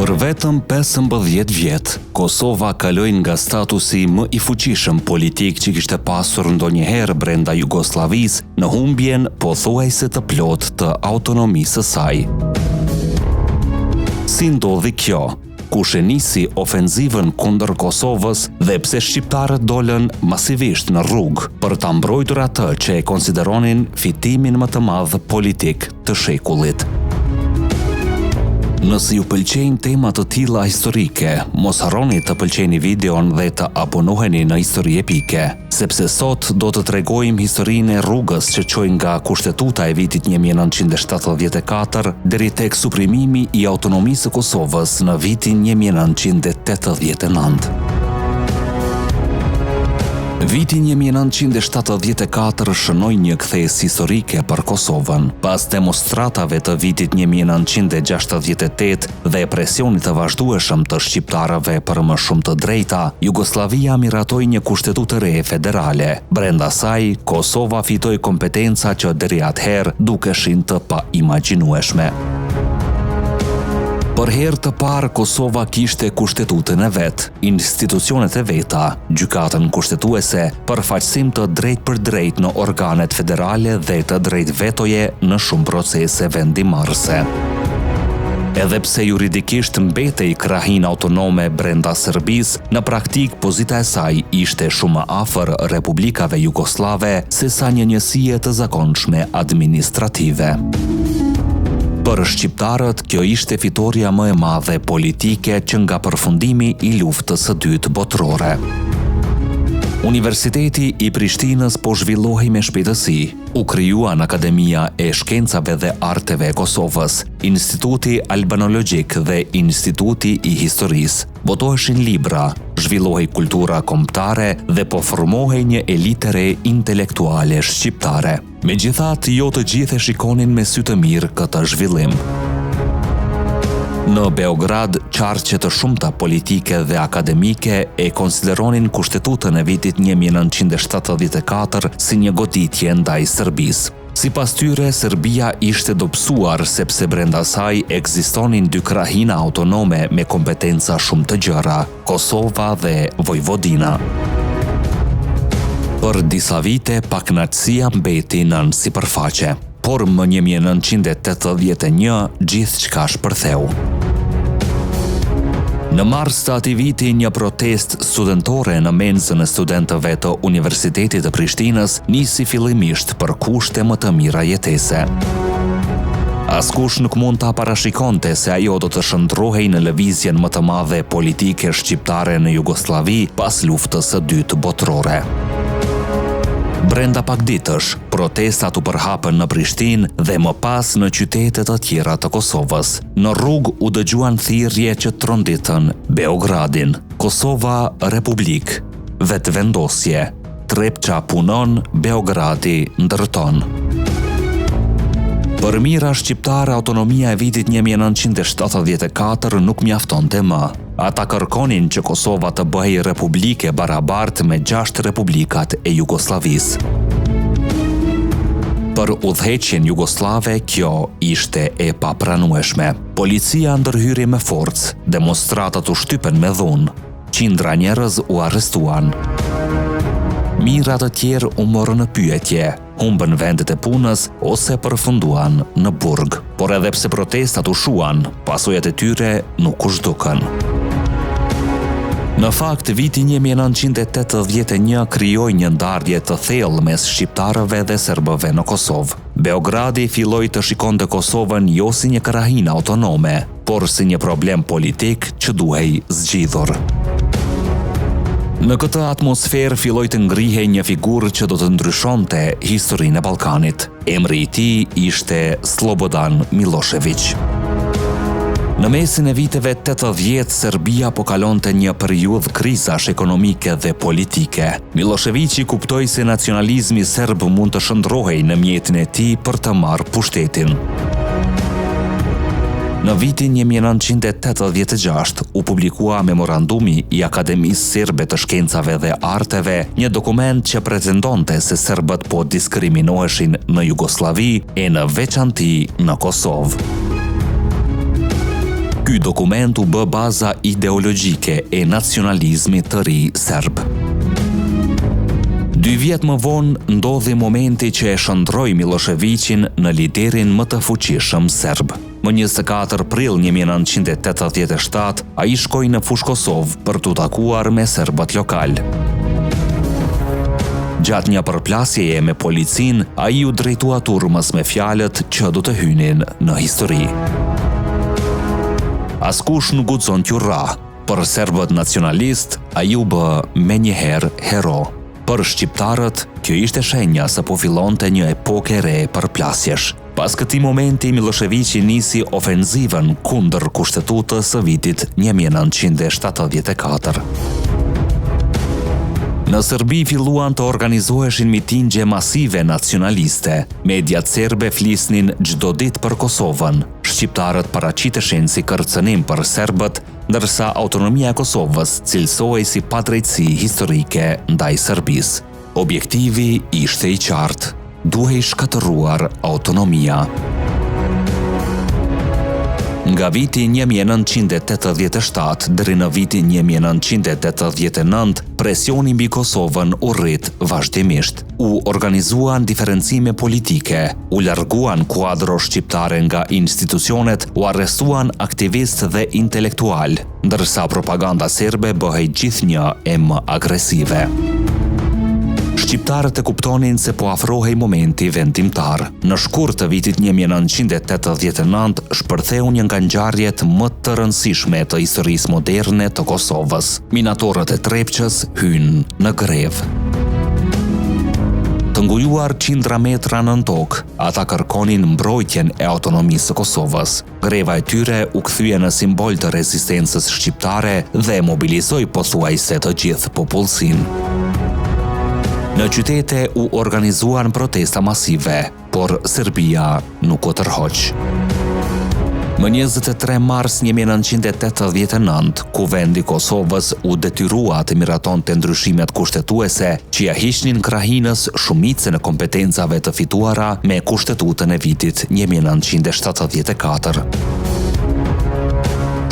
Për vetëm 15 vjet, Kosova kaloi nga statusi më i fuqishëm politik që kishte pasur ndonjëherë brenda Jugosllavisë në humbjen pothuajse të plotë të autonomisë së saj. Si ndodhi kjo? Kush e nisi ofenzivën kundër Kosovës dhe pse shqiptarët dolën masivisht në rrugë për ta mbrojtur atë që e konsideronin fitimin më të madh politik të shekullit. Nëse ju pëlqejnë tema të tilla historike, mos harroni të pëlqeni videon dhe të abonoheni në Histori Epike, sepse sot do të tregojmë historinë e rrugës që çoi nga Kushtetuta e vitit 1974 deri tek suprimimi i autonomisë së Kosovës në vitin 1989. Vitin 1974 shënoi një kthes historike për Kosovën. Pas demonstratave të vitit 1968 dhe presionit të vazhdueshëm të shqiptarëve për më shumë të drejta, Jugosllavia miratoi një kushtetutë re federale. Brenda saj, Kosova fitoi kompetenca që deri atëherë dukeshin të paimagjinueshme. Për herë të parë Kosova kishte kushtetutën e vet, institucionet e veta, gjykatën kushtetuese, përfaqësim të drejt për drejt në organet federale dhe të drejt vetoje në shumë procese vendimarrëse. Edhe pse juridikisht mbetej krahinë autonome brenda Serbisë, në praktik pozita e saj ishte shumë më afër republikave jugoslave se sa një njësie të zakonshme administrative. Për shqiptarët, kjo ishte fitoria më e madhe politike që nga përfundimi i luftës së dytë botërore. Universiteti i Prishtinës po zhvillohej me shpejtësi. U krijuan Akademia e Shkencave dhe Arteve e Kosovës, Instituti Albanologjik dhe Instituti i Historisë. Botoheshin libra, zhvillohej kultura kombëtare dhe po formohej një elitë re intelektuale shqiptare. Megjithatë, jo të gjithë e shikonin me sy të mirë këtë zhvillim. Në Beograd, qarqe të shumta politike dhe akademike e konsideronin Kushtetutën e vitit 1974 si një goditje ndaj Serbisë. Sipas tyre, Serbia ishte dobësuar sepse brenda saj ekzistonin dy krahina autonome me kompetenca shumë të gjëra, Kosova dhe Vojvodina. Për disa vite, pakënaqësia mbeti nën sipërfaqe, por më 1981 gjithçka shpërtheu. Në mars të atij viti, një protestë studentore në menzën e studentëve të Universitetit të Prishtinës nisi fillimisht për kushte më të mira jetese. Askush nuk mund ta parashikonte se ajo do të shndrohej në lëvizjen më të madhe politike shqiptare në Jugosllavi pas luftës së dytë botërore. Brenda pak ditësh, protestat u përhapën në Prishtinë dhe më pas në qytete të tjera të Kosovës. Në rrugë u dëgjuan thirrje që tronditën Beogradin, Kosova Republik, vetvendosje, Trepça punon, Beogradi ndërton. Për mira shqiptare, autonomia e vitit 1974 nuk mjaftonte më. Ata kërkonin që Kosova të bëhej republike barabartë me 6 republikat e Jugosllavisë. Për udhëheqjen jugoslave, kjo ishte e papranueshme. Policia ndërhyri me forcë, demonstratët u shtypen me dhunë, qindra njerëz u arrestuan. Mijëra të tjerë u morën në pyetje, humbën vendet e punës ose përfunduan në burg. Por edhe pse protestat u shuan, pasojat e tyre nuk u zhdukën. Në fakt, viti 1981 krijoi një ndarje të thellë mes shqiptarëve dhe serbëve në Kosovë. Beogradi filloi të shikonte Kosovën jo si një krahinë autonome, por si një problem politik që duhej zgjidhur. Në këtë atmosferë filloi të ngrihej një figurë që do të ndryshonte historinë e Ballkanit. Emri i tij ishte Slobodan Milošević. Në mesin e viteve 80, Serbia po kalonte një periudhë krizash ekonomike dhe politike. Miloševići kuptoi se nacionalizmi serb mund të shndrohej në mjetin e tij për të marrë pushtetin. Në vitin 1986 u publikua memorandumi i Akademisë Serbe të Shkencave dhe Arteve, një dokument që pretendonte se serbët po diskriminoheshin në Jugosllavi e në veçanti në Kosovë. Ky dokument u bë baza ideologjike e nacionalizmit të ri serb. 2 vjet më vonë ndodhi momenti që e shndroi Miloševićin në liderin më të fuqishëm serb. Më 24 prill 1987 ai shkoi në fushë Kosovë për t'u takuar me serbët lokal. Gjatë një përplasjeje me policin, ai u drejtua turmës me fjalët që do të hynin në histori. Askush nuk guxon t'ju rra. Për serbët nacionalist, ai u bë menjëherë hero. Për shqiptarët, kjo ishte shenja se po fillonte një epokë e re përplasjesh. Pas këtij momenti, Miloševići nisi ofenzivën kundër Kushtetutës së vitit 1974. Në Serbi filluan të organizoheshin mitingje masive nacionaliste. Mediat serbe flisnin çdo ditë për Kosovën. Shqiptarët paraqiteshin si kërcënim për serbët, ndërsa autonomia e Kosovës cilësohej si padrejtësi historike ndaj Serbisë. Objektivi ishte i qartë: duhej shkatëruar autonomia. Nga viti 1987 deri në vitin 1989, presioni mbi Kosovën u rrit vazhdimisht. U organizuan diferencime politike, u larguan kuadro shqiptare nga institucionet, u arrestuan aktivistë dhe intelektual, ndërsa propaganda serbe bëhej gjithnjë e më agresive. Shqiptarët e kuptonin se po afrohej momenti vendimtar. Në shkurt të vitit 1989 shpërtheu një nga ngjarjet më të rëndësishme të historisë moderne të Kosovës. Minatorët e Trepçës hynë në grevë. Të ngujuar qindra metra nën tokë, ata kërkonin mbrojtjen e autonomisë së Kosovës. Greva e tyre u kthye në simbol të rezistencës shqiptare dhe mobilizoi pothuajse të gjithë popullsinë. Në qytete u organizuan protesta masive, por Serbia nuk u tërhoq. Më 23 mars 1989, Kuvendi i Kosovës u detyrua të miratonte ndryshimet kushtetuese që ja hiqnin krahinës shumicën e kompetencave të fituara me Kushtetutën e vitit 1974.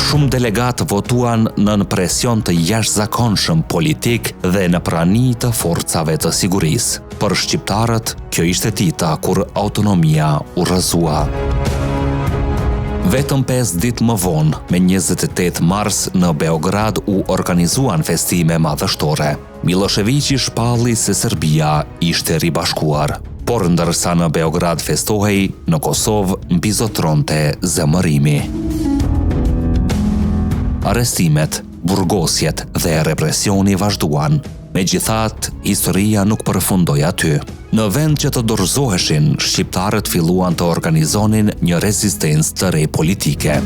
Shumë delegatë votuan nën presion të jashtëzakonshëm politik dhe në prani të forcave të sigurisë. Për shqiptarët, kjo ishte dita kur autonomia u rrëzua. Vetëm 5 ditë më vonë, me 28 mars, në Beograd u organizuan festime madhështore. Miloševići shpalli se Serbia ishte ribashkuar, por ndërsa në Beograd festohej, në Kosovë mbizotronte zemërimi. Arrestimet, burgosjet dhe represioni vazhduan. Megjithatë, historia nuk përfundoi aty. Në vend që të dorëzoheshin, shqiptarët filluan të organizonin një rezistencë të re politike.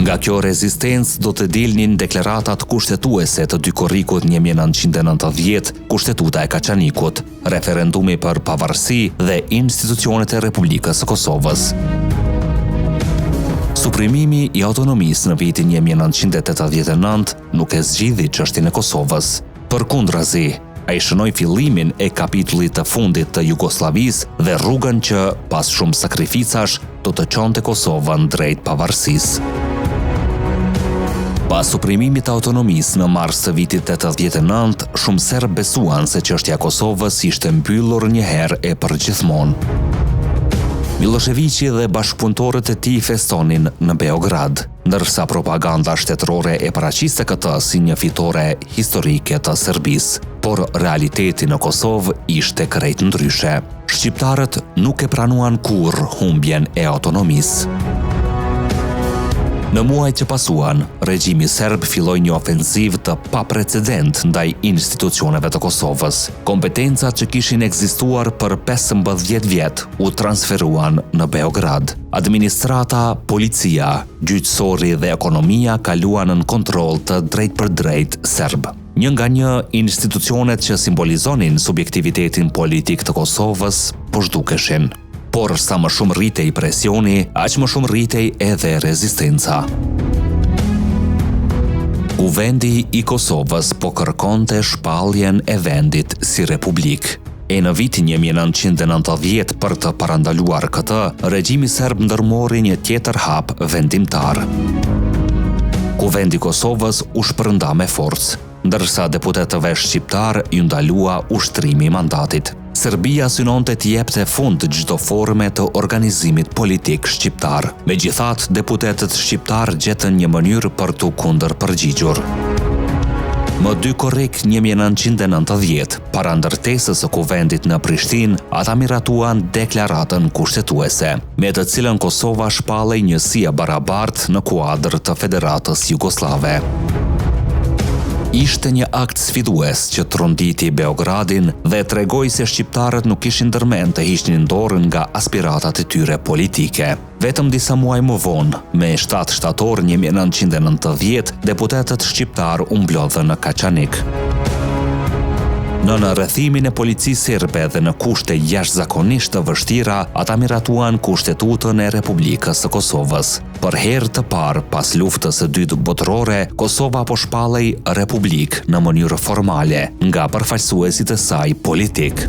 Nga kjo rezistencë do të dilnin deklaratat kushtetuese të Dykorrikut 1990, Kushtetuta e Kaçanikut, referendumi për pavarësi dhe institucionet e Republikës së Kosovës. Suprimimi i autonomisë në vitin 1989 nuk e zgjidhi çështjen e Kosovës. Përkundrazi, ai shënoi fillimin e kapitullit të fundit të Jugosllavisë dhe rrugën që, pas shumë sakrificash, do të çonte Kosovën drejt pavarësisë. Pas suprimimit të autonomisë në mars të vitit 89, shumë serbë besuan se çështja e Kosovës ishte mbyllur një herë e përgjithmonë. Miloševići dhe bashkëpunëtorët e tij festonin në Beograd, ndërsa propaganda shtetërore e paraqiste këtë si një fitore historike të Serbisë, por realiteti në Kosovë ishte krejt ndryshe. Shqiptarët nuk e pranuan kurrë humbjen e autonomisë. Në muajt që pasuan, regjimi serb filloi një ofensivë të paprecedent ndaj institucioneve të Kosovës. Kompetencat që kishin ekzistuar për 15 vjet u transferuan në Beograd. Administrata, policia, gjyqësori dhe ekonomia kaluan në kontroll të drejtpërdrejt serb. Një nga një, institucionet që simbolizonin subjektivitetin politik të Kosovës po zhdukeshin. Por sa më shumë rritej presioni, aq më shumë rritej edhe rezistenca. Kuvendi i Kosovës po kërkonte shpalljen e vendit si republik. E në vitin 1990 për të parandaluar këtë, regjimi serb ndërmori një tjetër hap vendimtar. Kuvendi i Kosovës u shpërnda me forcë, ndërsa deputetëve shqiptar ju ndalua ushtrimi i mandatit. Serbia synonte të jepte fund çdo forme të organizimit politik shqiptar. Megjithatë, deputetët shqiptar gjetën një mënyrë për t'u kundërpërgjigjur. Më 2 korrik 1990, para ndërtesës së kuvendit në Prishtinë, ata miratuan deklaratën kushtetuese, me të cilën Kosova shpallej njësi e barabartë në kuadër të Federatës Jugoslave. Ishte një akt sfidues që tronditi Beogradin dhe tregoi se shqiptarët nuk kishin ndërmend të hiqnin dorën nga aspiratat e tyre politike. Vetëm disa muaj më vonë, me 7 shtator 1990, deputetët shqiptar u mblodhën në Kaçanik. Në rrethimin e policisë serbe dhe në kushte jashtëzakonisht të vështira, ata miratuan Kushtetutën e Republikës së Kosovës. Për herë të parë pas luftës së dytë botërore, Kosova po shpallej republik në mënyrë formale nga përfaqësuesit e saj politik.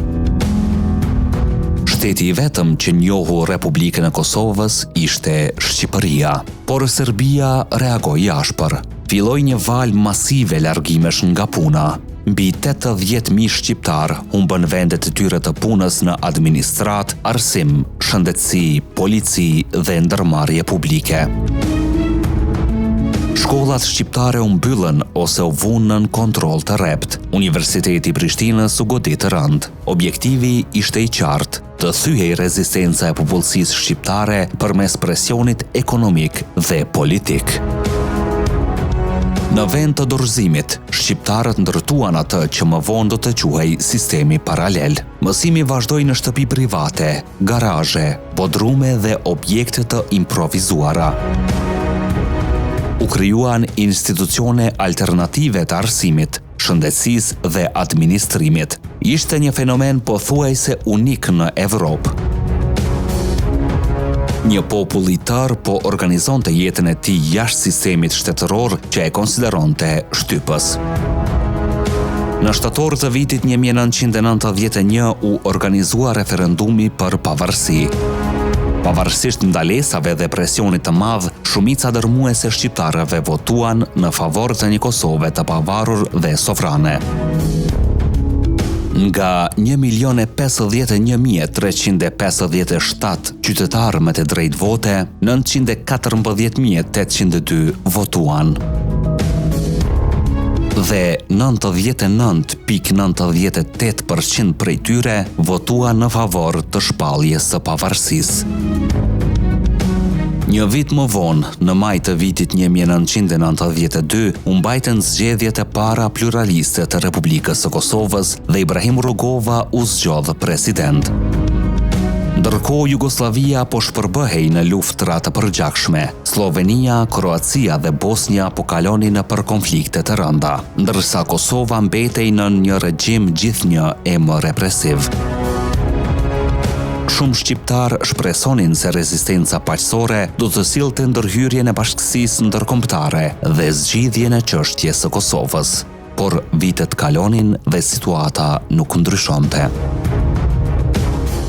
Shteti i vetëm që njohu Republikën e Kosovës ishte Shqipëria, por Serbia reagoi ashpër. Filloi një valë masive largimesh nga puna. Mbi 80.000 shqiptar humbën vendet e tyre të punës në administrat, arsim, shëndetësi, polici dhe ndërmarrje publike. Shkollat shqiptare u mbyllën ose u vunë nën kontroll të rrept. Universiteti i Prishtinës u godit rënd. Objektivi ishte i qartë, të thyhej rezistenca e popullsisë shqiptare përmes presionit ekonomik dhe politik. Në vend të dorëzimit, shqiptarët ndërtuan atë që më vonë do të quhej sistemi paralel. Mësimi vazhdoi në shtëpi private, garazhe, bodrume dhe objekte të improvizuara. U krijuan institucione alternative të arsimit, shëndetësisë dhe administrimit. Ishte një fenomen pothuajse unik në Evropë. Një popull i tërë po organizonte jetën e tij jashtë sistemit shtetëror që e konsideronte shtypës. Në shtator të vitit 1991 u organizua referendumi për pavarësi. Pavarësisht ndalesave dhe presionit të madh, shumica dërmuese shqiptarëve votuan në favor të një Kosove të pavarur dhe sovrane. Nga 1.051.357 qytetarë me të drejtë vote, 914.802 votuan. Dhe 99.98% prej tyre votuan në favor të shpalljes së pavarësisë. Një vit më vonë, në maj të vitit 1992, u mbajtën zgjedhjet e para pluraliste të Republikës së Kosovës dhe Ibrahim Rugova u zgjodh president. Ndërkohë Jugoslavia po shpërbëhej në luftra të përgjakshme. Slovenia, Kroacia dhe Bosnia po kalonin nëpër konflikte të rënda, ndërsa Kosova mbetej në një regjim gjithnjë e më represiv. Shumë shqiptar shpresonin se rezistenca paqësore do të sillte ndërhyrjen e bashkësisë ndërkombëtare dhe zgjidhjen e çështjes së Kosovës, por vitet kalonin dhe situata nuk ndryshonte.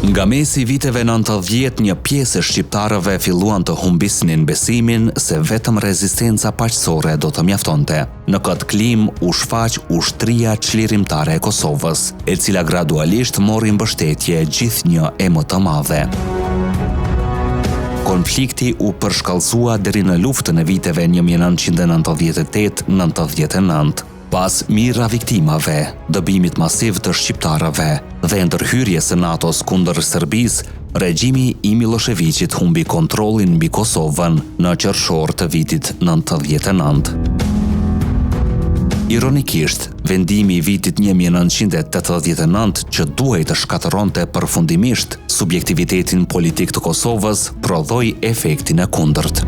Nga mesi viteve 90, një pjesë e shqiptarëve filluan të humbisnin besimin se vetëm rezistenca paqësore do të mjaftonte. Në këtë klim u shfaq ushtria çlirimtare e Kosovës, e cila gradualisht mori mbështetje gjithnjë e më të madhe. Konflikti u përshkallëzua deri në luftën e viteve 1998-99. Pas mira viktimave, dëbimit masiv të shqiptarëve dhe ndërhyrjes së NATO-s kundër Serbisë, regjimi i Miloševićit humbi kontrollin mbi Kosovën në qershor të vitit 99. Ironikisht, vendimi i vitit 1989 që duhej të shkatëronte përfundimisht subjektivitetin politik të Kosovës, prodhoi efektin e kundërt.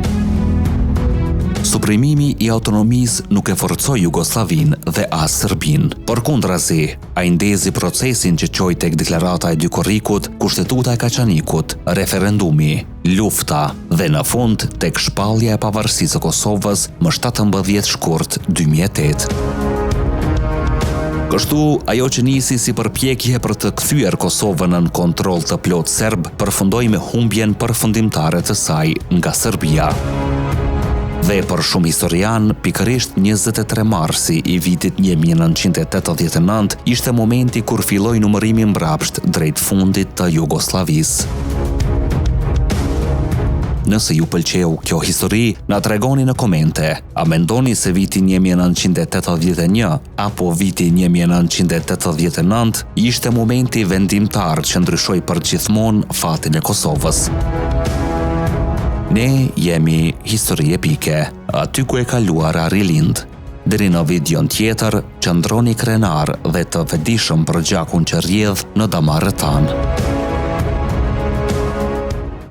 Suprimimi i autonomisë nuk e forcoi Jugosllavinë dhe as Serbinë. Përkundrazi, ai ndezi procesin që çoi tek deklarata e 2 korrikut, kushtetuta e Kaçanikut, referendumi, lufta dhe në fund tek shpallja e pavarësisë së Kosovës më 17 shkurt 2008. Kështu, ajo që nisi si përpjekje për të kthyer Kosovën në kontroll të plot serb, përfundoi me humbjen përfundimtare të saj nga Serbia. Dhe për shumë historian, pikërisht 23 marsi i vitit 1989 ishte momenti kur filloi numërimi mbrapsht drejt fundit të Jugosllavisë. Nëse ju pëlqeu kjo histori, na tregoni në komente, a mendoni se viti 1981 apo viti 1989 ishte momenti vendimtar që ndryshoi përgjithmonë fatin e Kosovës? Ne jemi Histori Epike, aty ku e kaluara rilind. Deri në videon tjetër, qëndroni krenar dhe të vetëdijshëm për gjakun që rrjedh në damarrët tanë.